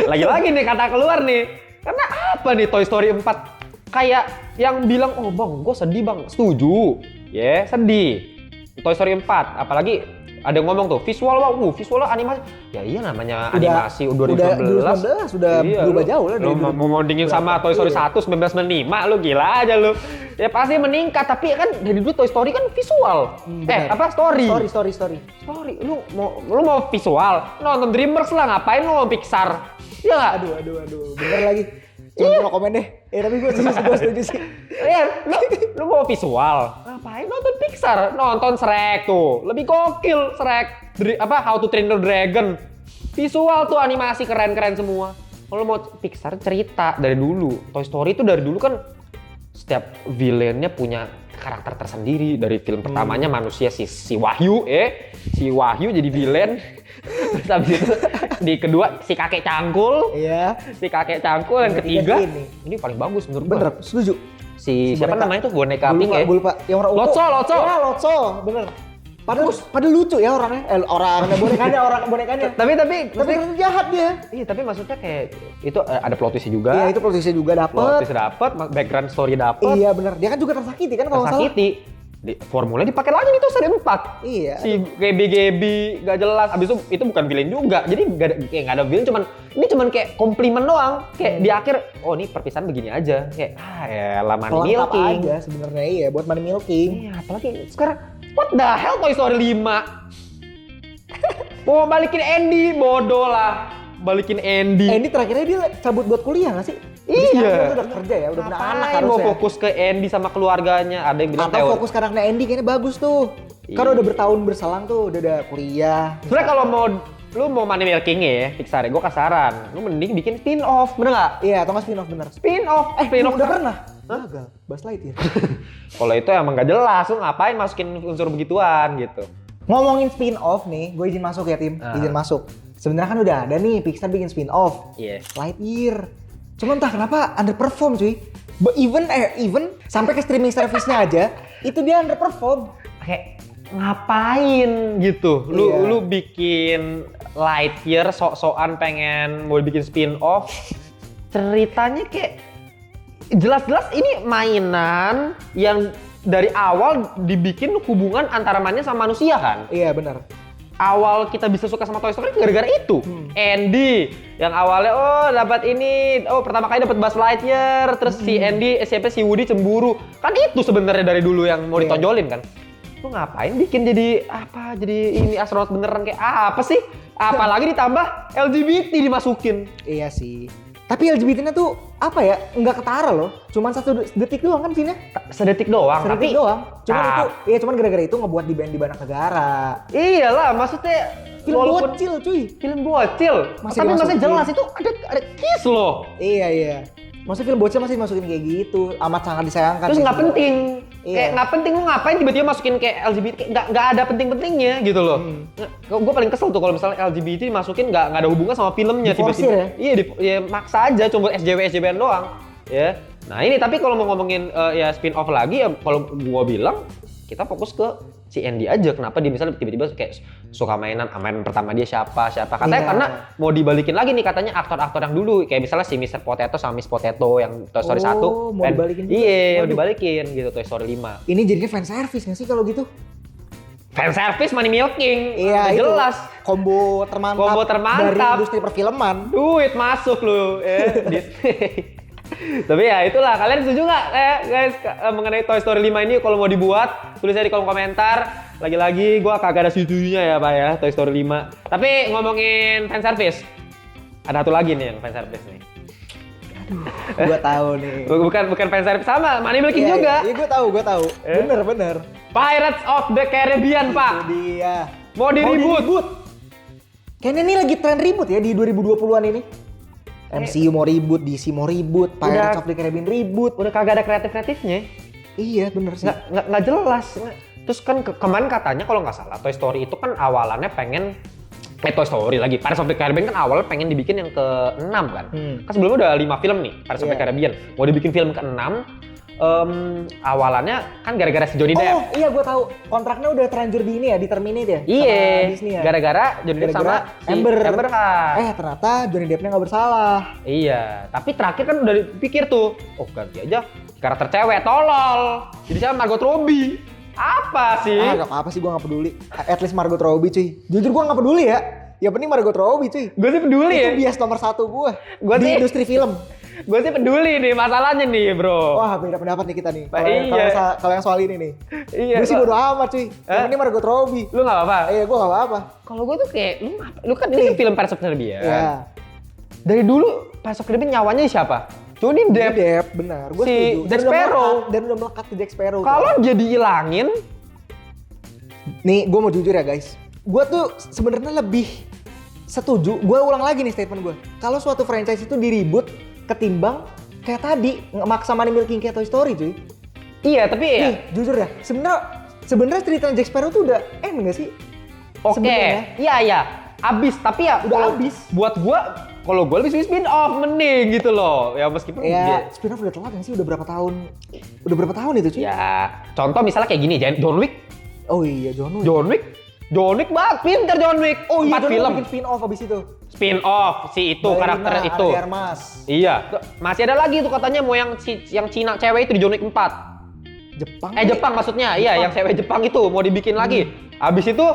Lagi-lagi nih kata keluar nih. Karena apa nih Toy Story 4? Kayak yang bilang, oh bang, gue sedih bang. Setuju. Ya, sedih. Toy Story 4. Apalagi ada yang ngomong tuh, visual animasi. Ya iya namanya animasi 2019. Udah berubah lu- jauh lah Lu dari mau bandingin sama Toy Story 1 1995, lu gila aja lu. Ya pasti meningkat, tapi kan dari dulu Toy Story kan visual. Benar. Story. Story. Sorry, lu mau visual, nonton DreamWorks lah, ngapain lu mau Pixar? Iya nggak? Aduh. Bener lagi. Cuma mau komen deh. Tapi gue setuju sih. Iya, lu mau visual, ngapain nonton Pixar? Nonton Shrek tuh, lebih gokil Shrek. How to Train Your Dragon. Visual tuh animasi keren-keren semua. Kalau mau Pixar cerita dari dulu, Toy Story itu dari dulu kan setiap villainnya punya karakter tersendiri. Dari film pertamanya manusia si Wahyu, si Wahyu jadi villain. Terus habis itu di kedua si kakek cangkul, si kakek cangkul. Yang ketiga ini paling bagus menurut gue. Bener, setuju. Si siapa namanya tuh boneka pink ya? Gue lupa. Yang orang Lotso. Iya, Lotso, bener. Padahal lucu ya orangnya. Bonekanya. Tapi ternyata jahat dia. iya, tapi maksudnya kayak itu ada plot twist juga. Iya, itu plot twist juga Plot dapet. twist dapet, background story dapet. Iya bener, dia kan juga tersakiti kan kalau nggak salah. Tersakiti. Formulanya dipakai lagi nih tuh seri 4. Iya. Si GB gak jelas. Abis itu bukan villain juga. Jadi gak ada villain, ini cuman kayak komplimen doang. Kayak di akhir, oh ini perpisahan begini aja. Kayak elah money Pelengkap milking. aja sebenarnya iya buat money milking. Iya, apalagi sekarang what the hell Toy Story 5? Mau balikin Andy, bodoh lah. Balikin Andy. Andy terakhirnya dia cabut buat kuliah nggak sih? Jadi Iya. sekarang dia udah kerja ya, udah punya anak Ngapain harusnya. mau fokus ke Andy sama keluarganya. Ada yang bilang Atau fokus ke anaknya Andy kayaknya bagus tuh. Karena udah bertahun berselang tuh, udah kuliah. Sebenernya kalau lu mau money milking ya, Pixar ya, gue kasaran. Lu mending bikin spin-off, bener nggak? Iya, atau nggak spin-off bener. Spin-off. Spin-off udah pernah? Gagal, Buzz Lightyear. Kalau itu emang gak jelas, lu ngapain masukin unsur begituan gitu. Ngomongin spin-off nih, gue izin masuk ya tim, izin masuk. Sebenarnya kan udah ada nih Pixar bikin spin-off. Iya. Lightyear. Cuman entah kenapa underperform cuy. Even sampai ke streaming service-nya aja, itu dia underperform. Kayak ngapain gitu. Lu bikin Lightyear sok-sokan pengen mau bikin spin-off. Ceritanya kayak jelas-jelas ini mainan yang dari awal dibikin hubungan antara mainan sama manusia kan? Iya benar. Awal kita bisa suka sama Toy Story gara-gara itu. Andy yang awalnya dapat ini, pertama kali dapat Buzz Lightyear, terus si Andy, si Woody cemburu. Kan itu sebenarnya dari dulu yang mau ditonjolin kan. Lu ngapain bikin jadi apa? Jadi ini astronot beneran kayak apa sih? Apalagi ditambah LGBT dimasukin. Iya sih. Tapi LGBT-nya tuh apa ya? Enggak ketara loh. Cuman 1 detik doang kan scene-nya. Sedetik doang. Sedetik tapi doang. Cuman gara-gara itu ngebuat di band di banyak negara. Iyalah, maksudnya Film bocil cuy. Film bocil. Masih Tapi masih dimasukin. jelas itu ada kiss loh. Iya. Maksudnya film bocil masih dimasukin kayak gitu. Amat sangat disayangkan. Terus sih nggak sebenarnya. penting. Iya. Kayak nggak penting lu ngapain tiba-tiba masukin kayak LGBT, nggak ada penting-pentingnya gitu loh. Gue paling kesel tuh kalau misalnya LGBT dimasukin nggak ada hubungan sama filmnya Diforsir tiba-tiba. ya? Iya, ya maksa aja cuma buat SJW-SJW-an doang. Ya. Nah ini tapi kalau mau ngomongin ya spin off lagi ya kalau gua bilang kita fokus ke si Andy aja. Kenapa dia misalnya tiba-tiba kayak suka mainan pertama dia siapa katanya Iya. karena mau dibalikin lagi nih katanya aktor-aktor yang dulu kayak misalnya si Mr. Potato sama Miss Potato yang Toy Story 1 mau dibalikin juga? iya mau Waduh. dibalikin gitu Toy Story 5 Ini jadinya fan service nggak sih kalau gitu? fan service money milking Iya udah itu. jelas Combo termantap. Dari industri perfilman. duit masuk lu Disney. Tapi ya itulah, kalian setuju nggak guys mengenai Toy Story 5 ini? Kalau mau dibuat tulis aja di kolom komentar. Lagi-lagi gua kagak ada setujunya ya Pak ya Toy Story 5. Tapi ngomongin fan service, ada satu lagi nih yang fan service nih. Gua tahu nih. Bukan fan service, sama money milking Iya, juga. Iya, gue tahu. Bener. Pirates of the Caribbean Pak. Itu dia. Mau diribut. Kayaknya ini lagi tren ribut ya di 2020-an ini. MCU mau ribut, DC mau ribut, Pirates of the Caribbean ribut. Udah kagak ada kreatif-kreatifnya. Iya bener sih. Nggak jelas. Terus kan kemarin katanya kalau nggak salah Toy Story itu kan awalannya pengen Toy Story lagi. Pirates of the Caribbean kan awalnya pengen dibikin yang ke-6 kan. Kan sebelumnya udah 5 film nih Pirates of the Iya. Caribbean. Mau dibikin film ke-6 awalannya kan gara-gara si Johnny Depp. Oh iya gue tahu. Kontraknya udah terlanjur di ini ya, di terminate ya. Iya, sama Disney ya. gara-gara Johnny Depp sama si Amber Heard. Ternyata Johnny Depp-nya nggak bersalah. Iya, tapi terakhir kan udah dipikir tuh, ganti aja karakter cewek, tolol. Jadi siapa Margot Robbie. Apa sih? Gak apa-apa sih, gue gak peduli. At least Margot Robbie cuy. Jujur gue gak peduli ya. Yang penting Margot Robbie cuy. Gue sih peduli Itu ya. bias nomor 1 gue. Gua Di sih- industri film. Gue sih peduli nih masalahnya nih, bro. Wah beda pendapat nih kita nih. Pak, Kalau iya. yang soal ini nih. Iya, Gue sih kok. bodo amat cuy. Yang penting Margot Robbie. Lu nggak apa-apa? Iya gue gak apa-apa. Kalau gue tuh kayak, lu kan ini kan film Pirates of the Caribbean. Iya. Dari dulu Pirates of the Caribbean nyawanya siapa? Johnny Depp. Depp benar. Gue Si setuju. Jack Sparrow. Dan udah melekat ke Jack Sparrow. Kalau dia dihilangin, Nih, gue mau jujur ya guys. Gue tuh sebenarnya lebih setuju. Gue ulang lagi nih statement gue. Kalau suatu franchise itu diribut ketimbang kayak tadi maksa money milking kayak Toy Story cuy. Iya, tapi ya Nih, jujur ya, sebenarnya cerita Jack Sparrow tuh udah end nggak sih? oke. Sebenarnya. Iya. Abis, tapi ya Udah kalau abis. buat gua kalau gue lebih spin off mending gitu loh. Ya meskipun Ya, spin-off udah telat nggak sih? Udah berapa tahun? Udah berapa tahun itu cuy? ya contoh misalnya kayak gini, John Wick. Oh iya, John Wick. John Wick banget, pinter John Wick. Oh iya, 4 John Wick film. bikin spin-off abis itu. Spin off si itu Ballerina, karakter itu. Ana de Armas. Iya, masih ada lagi tuh katanya mau yang Cina cewek itu di John Wick 4. Jepang. Jepang maksudnya. Iya, yang cewek Jepang itu mau dibikin lagi. Abis itu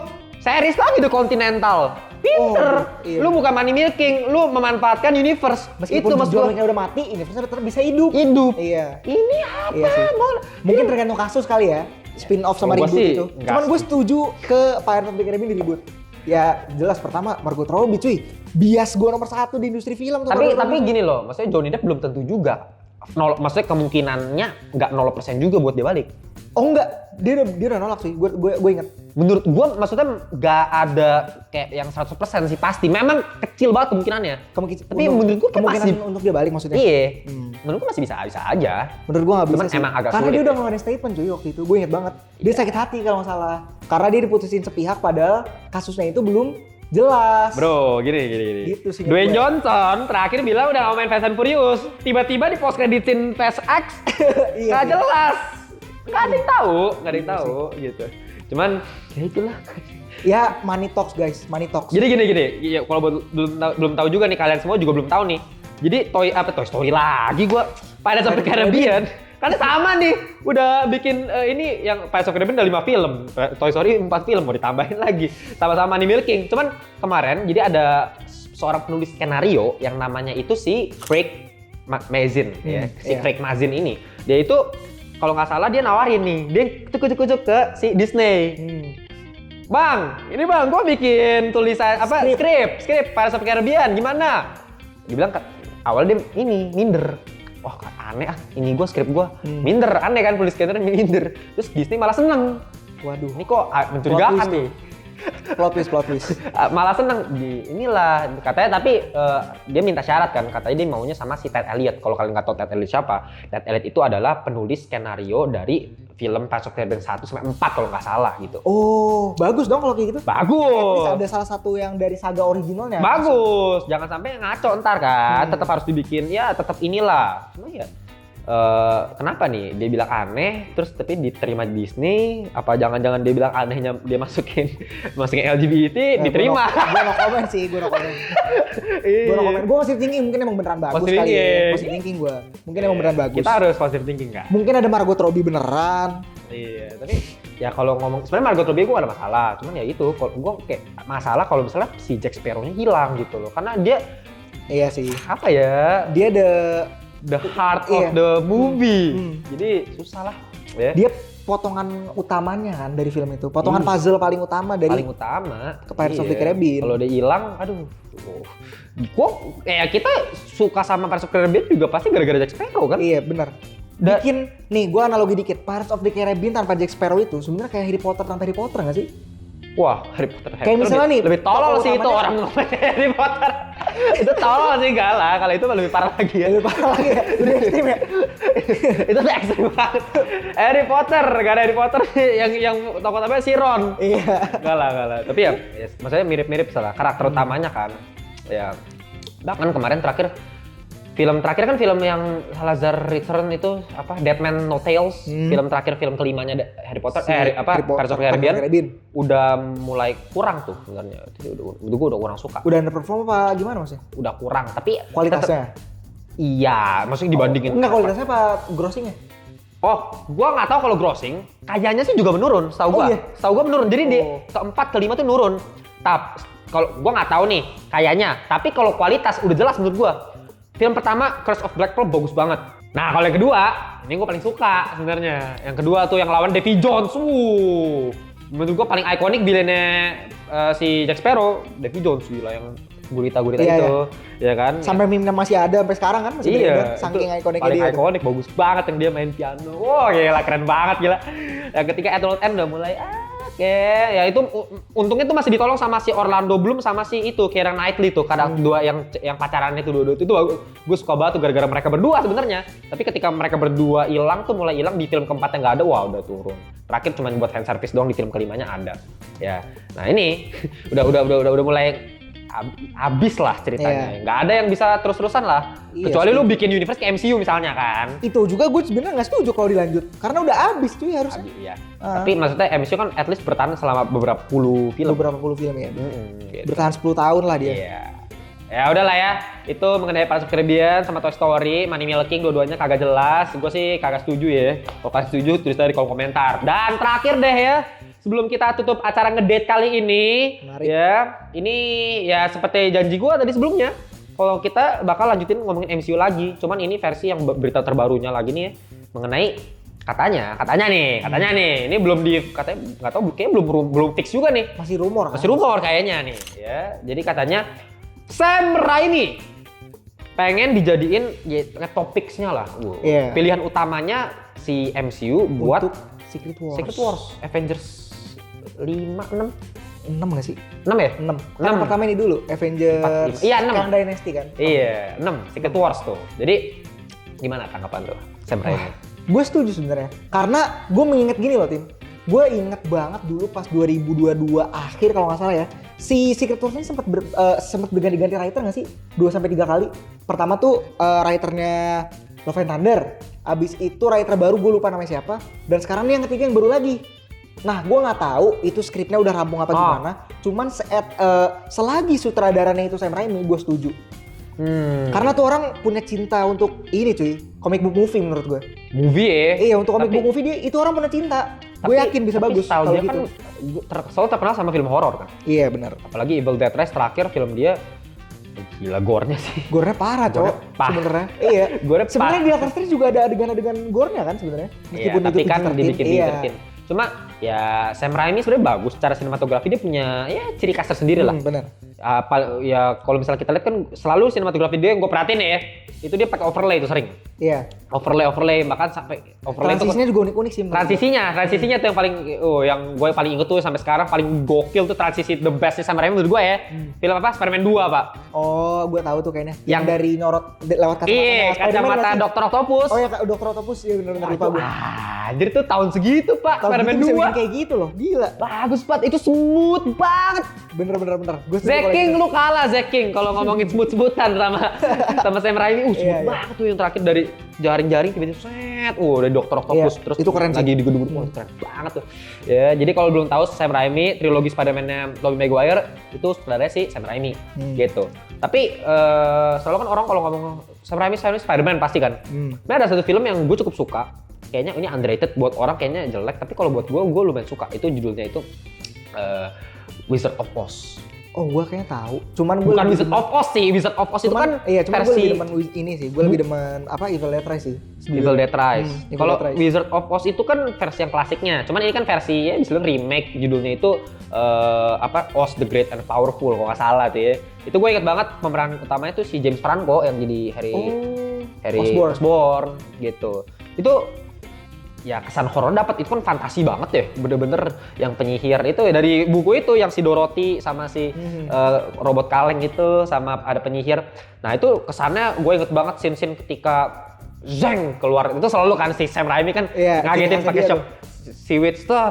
series lagi The Continental. Pinter. Iya. Lu bukan money milking, lu memanfaatkan universe. Meskipun itu maksud John gua. Wick-nya udah mati, universe tetap bisa hidup. Iya. Ini apa? Iya sih. Mungkin tergantung kasus kali ya. Spin-off sama Gua reboot sih itu. nggak Cuman gue setuju. setuju ke Pirates of the Caribbean di reboot. Ya jelas pertama Margot Robbie cuy. Bias gue nomor 1 di industri film tuh. Tapi gini loh, maksudnya Johnny Depp belum tentu juga. Maksudnya kemungkinannya nggak 0% juga buat dia balik. Oh enggak, dia udah nolak sih. Gue inget. Menurut gua maksudnya nggak ada kayak yang 100% sih pasti. Memang kecil banget kemungkinannya. Tapi menurut gua kayak kemungkinan masih untuk dia balik maksudnya. iya. Menurut gua masih bisa aja. Menurut gue nggak bisa Cuman sih. emang agak Karena sulit dia udah ya. ngeluarin statement cuy waktu itu. Gue inget banget. Dia sakit hati kalau nggak salah. Karena dia diputusin sepihak padahal kasusnya itu belum jelas. Bro, gini. Gitu sih, Dwayne gue. Johnson terakhir bilang udah mau main Fast and Furious. Tiba-tiba di post kreditin Fast X. Iya Nggak sih. jelas. Nggak ada yang tahu gitu. Cuman ya itulah. Ya money talks guys, money talks. Jadi gini. Ya, kalau belum tahu juga nih, kalian semua juga belum tahu nih. Jadi Toy Story lagi gua. Pirates of the Caribbean. Karena sama nih, udah bikin ini yang Pirates of the Caribbean udah 5 film. Toy Story 4 film, mau ditambahin lagi. Sama-sama money milking. Cuman kemarin jadi ada seorang penulis skenario yang namanya itu si Craig Mazin ya. Si iya. Craig Mazin ini. Dia itu kalau nggak salah dia nawarin nih, dia kucuk-kucuk ke si Disney. Bang, ini bang, gua bikin tulisan skrip Pirates of the Caribbean, gimana? Dia bilang awal dia ini minder. Wah aneh ini gua skrip gua minder, aneh kan tulis skenario minder. Terus Disney malah seneng. Waduh, Ini kok mencurigakan nih. plot twist. Malah seneng inilah katanya, tapi dia minta syarat kan, katanya dia maunya sama si Ted Elliott. Kalau kalian nggak tahu Ted Elliott siapa, Ted Elliott itu adalah penulis skenario dari film Pirates of the Caribbean 1 sampai 4 kalau nggak salah gitu. Oh, bagus dong kalau kayak gitu. Bagus. Ada salah satu yang dari saga originalnya. Bagus. Jangan sampai ngaco ntar kan. Tetap harus dibikin ya tetap inilah. Cuma ya kenapa nih dia bilang aneh terus tapi diterima Disney, apa jangan-jangan dia bilang anehnya dia masukin LGBT diterima. Gue no comment sih, gue no comment. Gue masih thinking mungkin emang beneran bagus Positive kali ya. thinking. Positive thinking gue. Mungkin emang beneran bagus. Kita harus positive thinking kan. Mungkin ada Margot Robbie beneran. Iya, tapi ya kalau ngomong sebenarnya Margot Robbie gue gak ada masalah, cuman ya itu kalau gue kayak masalah kalau misalnya si Jack Sparrow-nya hilang gitu loh, karena dia Iya sih. apa ya, Dia the heart Iya. of the movie, jadi susah lah ya. dia potongan utamanya kan dari film itu. Potongan puzzle paling utama dari Paling utama ke Pirates of the Caribbean. Kalau dia hilang, aduh, kita suka sama Pirates of the Caribbean juga pasti gara-gara Jack Sparrow kan? Iya, benar. Bikin nih, gue analogi dikit. Pirates of the Caribbean tanpa Jack Sparrow itu sebenarnya kayak Harry Potter tanpa Harry Potter nggak sih? Wah, Harry Potter. Kayak misalnya nih, lebih tolol tokoh sih itu utamanya- orang ngomongin Harry Potter. Itu tolol sih enggak lah, kalau itu lebih parah lagi ya. Lebih parah lagi ya, lebih ekstrim ya. Itu tuh ekstrim banget. Harry Potter, gak ada Harry Potter yang tokoh utamanya si Ron. Iya. Enggak lah. Tapi ya, maksudnya mirip-mirip salah karakter utamanya kan. Ya, bahkan kemarin film terakhir kan film yang Salazar Return itu apa Dead Man No Tales, film terakhir film kelimanya Harry Potter Pirates of the Caribbean udah mulai kurang tuh sebenarnya. Itu gue udah kurang suka. Udah underperform apa gimana maksudnya? Udah kurang, tapi Kualitasnya? iya, maksudnya dibandingin. Enggak, kualitasnya apa grossingnya? Oh, gua nggak tahu kalau grossing, kayaknya sih juga menurun, setahu gua. Oh, iya? Setahu gua menurun. Jadi di keempat, kelima tuh nurun. Kalau gua nggak tahu nih, kayaknya. Tapi kalau kualitas udah jelas menurut gua. Film pertama Curse of Black Pearl bagus banget. Nah, kalau yang kedua, ini gua paling suka sebenarnya. Yang kedua tuh yang lawan Davy Jones. Menurut gua paling ikonik villainnya si Jack Sparrow, Davy Jones gila yang gurita-gurita Iya, itu, ya kan? Sampai meme masih ada sampai sekarang kan masih beredar, Iya, saking itu ikoniknya paling dia. ikonik, bagus banget yang dia main piano. Wah, gila keren banget gila. Yang ketika Edward N udah mulai Ya itu untungnya tuh masih ditolong sama si Orlando Bloom sama si itu Keira Knightley tuh, kadang dua yang pacarannya tuh dua-dua itu gue suka banget tuh gara-gara mereka berdua sebenarnya. Tapi ketika mereka berdua hilang tuh mulai hilang di film keempat yang nggak ada, wah udah turun. Terakhir cuma buat fan service doang, di film kelimanya ada. Ya, nah ini udah mulai habis lah ceritanya. Nggak ada yang bisa terus-terusan lah. Iya, Kecuali lu bikin universe ke MCU misalnya kan. Itu juga gue sebenarnya nggak setuju kalau dilanjut, karena udah habis cuy harusnya. Iya. Tapi maksudnya MCU kan at least bertahan selama beberapa puluh film. Beberapa puluh film ya. Gitu. Bertahan 10 tahun lah dia. Iya. Ya udahlah ya. Itu mengenai Pirates of the Caribbean sama Toy Story, Money Milking dua-duanya kagak jelas. Gue sih kagak setuju ya. Kalau kagak setuju tulis dari kolom komentar. Dan terakhir deh ya, sebelum kita tutup acara ngedate kali ini, Menarik. ya, ini ya seperti janji gue tadi sebelumnya. Kalau kita bakal lanjutin ngomongin MCU lagi, cuman ini versi yang berita terbarunya lagi nih ya, mengenai katanya nih, ini belum katanya nggak tahu, kayaknya belum fix juga nih. Masih rumor kan? Masih rumor kayaknya nih, ya. Jadi katanya Sam Raimi pengen dijadiin ya, topicsnya lah, Iya. pilihan utamanya si MCU buat Untuk Secret Wars, Avengers 5, 6? 6 nggak sih? 6 ya? 6. Kan pertama ini dulu, Avengers 4, 5. Iya, 6. Kang Dynasty kan? Iya, 6, Secret Wars tuh. Jadi gimana tanggapan tuh Sam Raimi? Gue setuju sebenarnya. Karena gue mengingat gini loh Tim. Gue inget banget dulu pas 2022 akhir kalau nggak salah ya. Si Secret Wars ini sempat berganti-ganti writer nggak sih? 2-3 kali. Pertama tuh writernya Love and Thunder. Abis itu writer baru gue lupa namanya siapa. Dan sekarang nih yang ketiga yang baru lagi. Nah, gue nggak tahu itu skripnya udah rampung apa gimana. Cuman selagi sutradaranya itu Sam Raimi, gue setuju. Karena tuh orang punya cinta untuk ini cuy, comic book movie menurut gue. Movie ya? Iya, untuk comic book movie dia itu orang punya cinta. Gue yakin bisa bagus kalau kalau dia gitu. kan selalu terkenal sama film horor kan. Iya benar. Apalagi Evil Dead Rise terakhir film dia gila gore-nya sih. Gore-nya parah, Gore-nya cowok. parah. Sebenarnya. Iya. Gore-nya Sebenarnya parah. di Doctor Strange juga ada adegan-adegan gore-nya kan sebenarnya. Iya, tapi kan dibikin PG-13. Cuma ya Sam Raimi sebenarnya bagus secara sinematografi, dia punya ya ciri khas tersendiri lah. Benar. Ya kalau misalnya kita lihat kan selalu sinematografi dia yang gue perhatiin ya, itu dia pakai overlay itu sering. Iya. Overlay bahkan sampai overlay Transisinya juga unik-unik sih. Transisinya tuh yang paling yang gue paling inget tuh sampai sekarang paling gokil tuh transisi the bestnya Sam Raimi menurut gue ya. Film apa? Spider-Man 2, Pak. Oh, gue tahu tuh kayaknya. Yang Yang dari nyorot lewat kacamata. Iya, kacamata Dr. Octopus. Oh ya, Dr. Octopus ya benar-benar lupa gue. Anjir tuh tahun segitu, Pak. Spider-Man 2. Kayak gitu loh, gila. Bagus, Pak. Itu smooth banget. Bener. Gue Zack King lu kalah, Zack King kalau ngomongin smooth-smoothan sama Sam Raimi. Smooth Iya. banget tuh yang terakhir dari jaring-jaring tiba-tiba set. Dari Dr. Octopus Iya, terus itu keren sih. lagi digedung-gedung. Wah, keren banget tuh. Ya, jadi kalau belum tahu Sam Raimi trilogi Spider-Man-nya Tobey Maguire itu sebenarnya sih Sam Raimi gitu. Tapi selalu kan orang kalau ngomong Sam Raimi Spider-Man pasti kan. Nah, ada satu film yang gue cukup suka. Kayaknya ini underrated buat orang kayaknya jelek, tapi kalau buat gue lumayan suka. Itu judulnya itu Wizard of Oz. Oh, gue kayaknya tahu. Cuman gue Bukan Wizard of Oz sih, Wizard of Oz itu kan iya, cuman gue versi lebih demen ini sih. Gue lebih demen apa Evil Dead Rise sih. Evil Dead Rise. Evil Kalau Dead Rise. Wizard of Oz itu kan versi yang klasiknya. Cuman ini kan versi ya bisa remake, judulnya itu Oz the Great and Powerful kalau nggak salah tuh ya. Itu gue inget banget pemeran utamanya tuh si James Franco yang jadi Harry Osborn gitu. Itu ya kesan horor dapat, itu kan fantasi banget ya, bener-bener yang penyihir itu ya dari buku itu yang si Dorothy sama si robot kaleng itu sama ada penyihir. Nah itu kesannya gue inget banget scene-scene ketika Zeng keluar itu selalu kan si Sam Raimi kan ngagetin pakai shock si witch tuh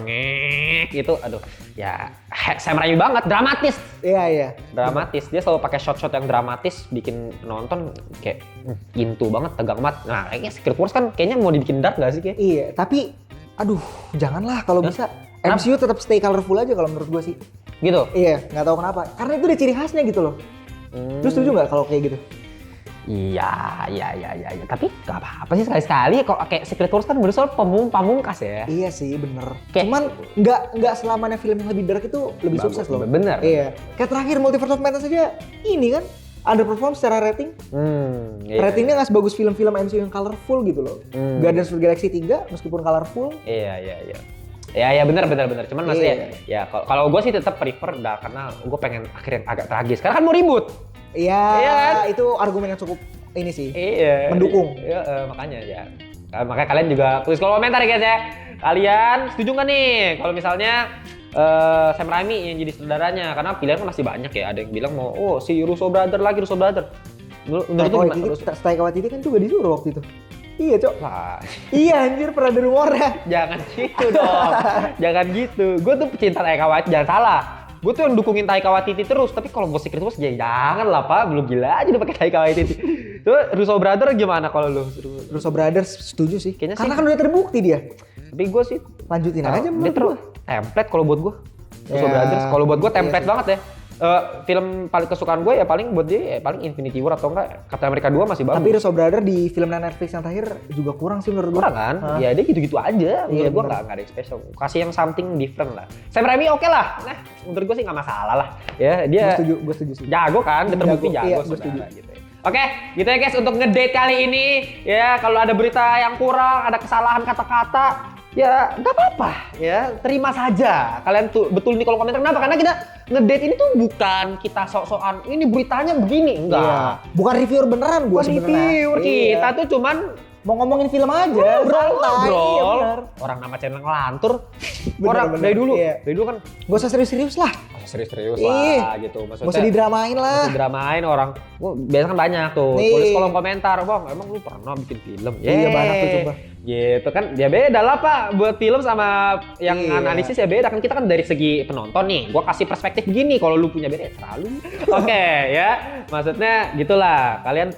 ngek itu, aduh ya Sam Raimi banget, dramatis. Iya. Dramatis, dia selalu pakai shot-shot yang dramatis, bikin penonton kayak into banget, tegang banget. Nah kayaknya Secret Wars kan kayaknya mau dibikin dark gak sih kayak? Iya, tapi aduh janganlah kalau bisa. MCU tetap stay colorful aja kalau menurut gue sih. Gitu? Iya, nggak tahu kenapa. Karena itu udah ciri khasnya gitu loh. Lu setuju nggak kalau kayak gitu? Iya. Tapi gak apa-apa sih sekali-sekali. Kok kayak Secret Wars kan bener soal pamungkas ya. Iya sih, bener. Kayak- Cuman nggak selamanya film yang lebih dark itu lebih Bagus, sukses loh. bener. Iya. Kayak terakhir Multiverse of Madness aja ini kan underperform secara rating. Iya. Ratingnya nggak sebagus film-film MCU yang colorful gitu loh. Guardians of the Galaxy 3 meskipun colorful. Iya. Ya benar. Cuman maksudnya Iya. ya kalau gue sih tetap prefer dark karena gue pengen akhirnya agak tragis. Karena kan mau ribut. Iya, Iya kan? itu argumen yang cukup ini sih. Iya. Mendukung. Iya, makanya ya. Makanya kalian juga tulis kolom komentar ya guys ya. Kalian setuju nggak nih kalau misalnya Sam Raimi yang jadi saudaranya? Karena pilihan kan masih banyak ya. Ada yang bilang mau si Russo Brother lagi, Russo Brother. Menurut lu gimana? Taika Waititi kan juga disuruh waktu itu. Iya, Cok. Wah. Iya anjir, pernah ada rumornya. Jangan gitu dong. Jangan gitu. Gue tuh pecinta Taika Waititi, jangan salah. Gue tuh yang dukungin Taika Waititi terus, tapi kalau mau Secret Wars ya jangan lah Pak, belum gila aja udah pakai Taika Waititi. Tuh Russo Brother gimana kalau lu? Russo Brothers setuju sih. Kayaknya karena sih. kan udah terbukti dia. Tapi gue sih Lanjutin aja dia menurut terus gua. template kalau buat gue. Russo Ya, Brothers kalau buat gue template iya sih. banget ya. Film paling kesukaan gue ya paling buat dia ya paling Infinity War atau enggak Captain America 2 masih bagus. Tapi Russo Brothers di film Netflix yang terakhir juga kurang sih menurut gua. Kurang kan? Ya dia gitu-gitu aja. Menurut Iya, gue bener. nggak ada yang spesial. Kasih yang something different lah. Sam Raimi oke lah. Nah, menurut gue sih nggak masalah lah. Ya dia Gue setuju sih. jago kan, dia terbukti Jago, jago, iya, gua saudara, setuju. gitu ya. Oke, gitu ya guys untuk ngedate kali ini. Ya kalau ada berita yang kurang, ada kesalahan kata-kata, ya nggak apa-apa ya, terima saja. Kalian tuh betul nih kalau komentar. Kenapa? Karena kita ngedate ini tuh bukan kita sok-sokan ini beritanya begini, enggak. Iya. Bukan reviewer beneran gua Bukan sebenarnya. reviewer, kita tuh cuman mau ngomongin film aja. ngobrol, santai. Iya, bener. Orang nama channel ngelantur. Bener, Orang bener. dari dulu, Iya. dari dulu kan Gak usah serius-serius lah. serius-serius Ih, lah gitu. Maksudnya Gak usah didramain lah. masih dramain orang. Gua biasa kan banyak tuh. Nih. Tulis kolom komentar, "Bang, emang lu pernah bikin film?" Iya, banyak tuh, coba. Gitu kan. Ya beda lah, Pak. Buat film sama yang Iya. analisis ya beda kan. Kita kan dari segi penonton nih. Gua kasih perspektif begini. Kalau lu punya beda ya terlalu. Oke, ya. Maksudnya gitulah. Kalian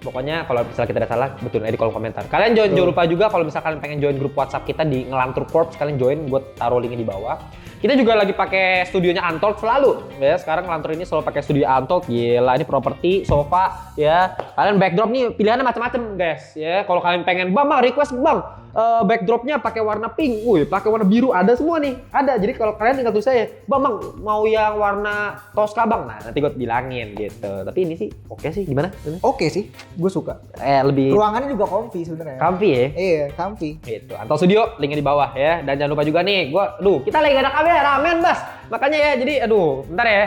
pokoknya kalau misalnya kita ada salah, betul aja di kolom komentar. Kalian jangan lupa juga kalau misalnya kalian pengen join grup WhatsApp kita di Ngelantur Corps, kalian join, gue taruh linknya di bawah. Kita juga lagi pakai studionya Untold selalu. Ya, sekarang Ngelantur ini selalu pakai studio Untold. Gila, ini properti, sofa, ya. Kalian backdrop nih pilihannya macam-macam, guys. Ya, kalau kalian pengen, "Bang, request, Bang, backdropnya pakai warna pink, pakai warna biru, ada semua nih, ada." Jadi kalau kalian tinggal tulis saya, "Bang, mau yang warna Tosca, Bang." Nah, nanti gue bilangin gitu. Tapi ini sih oke sih, gimana? Oke sih, gue suka. Lebih Ruangannya juga comfy sebenarnya. comfy ya. Iya, comfy. Gitu. Antal Studio, linknya di bawah ya. Dan jangan lupa juga nih, kita lagi gak ada kamera, men, Bas. Makanya ya, jadi bentar ya.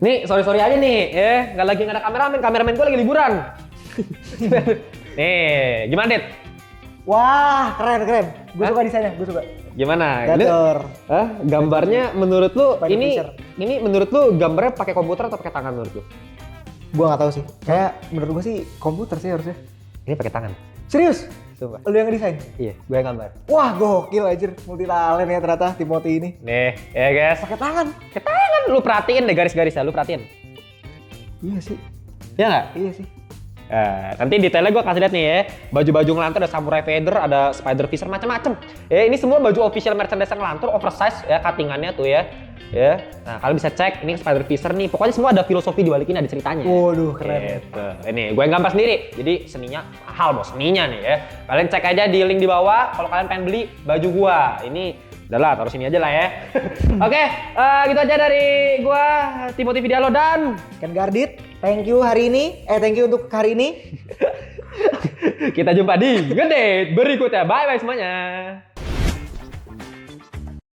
Nih, sorry aja nih, ya. Nggak ada kameramen gue lagi liburan. Nih, gimana, Dit? Wah, keren. Gue Hah? suka desainnya, gue suka. Gimana? Gator. Gambarnya menurut lu, Spider ini Fisher. menurut lu gambarnya pakai komputer atau pakai tangan menurut lu? Gue gak tahu sih. Kayak menurut gue sih komputer sih harusnya. Ini pakai tangan. Serius? Sumpah. Lu yang ngedesain? Iya, gue yang gambar. Wah, gokil anjir. Multi talent ya ternyata Timothy ini. Nih, ya guys. Pakai tangan. Pakai tangan, lu perhatiin deh garis-garisnya, lu perhatiin. Iya sih. Iya nggak? Iya sih. Nanti detailnya gue kasih lihat nih ya. Baju-baju Ngelantur ada Samurai Vader, ada Spider Fisher, macam-macam. Ya ini semua baju official merchandise Ngelantur, oversize ya cuttingannya tuh ya. Ya. Nah kalian bisa cek ini Spider Fisher nih. Pokoknya semua ada filosofi di balik ini, ada ceritanya. Waduh, keren. Gitu. Ini gue yang gambar sendiri. Jadi seninya mahal bos, seninya nih ya. Kalian cek aja di link di bawah. Kalau kalian pengen beli baju gua, ini udahlah taruh sini aja lah ya. Oke, gitu aja dari gua Timothy Vidialo dan Ken Gardit, thank you hari ini. Thank you untuk hari ini. kita jumpa di ngedate berikutnya. Bye bye semuanya.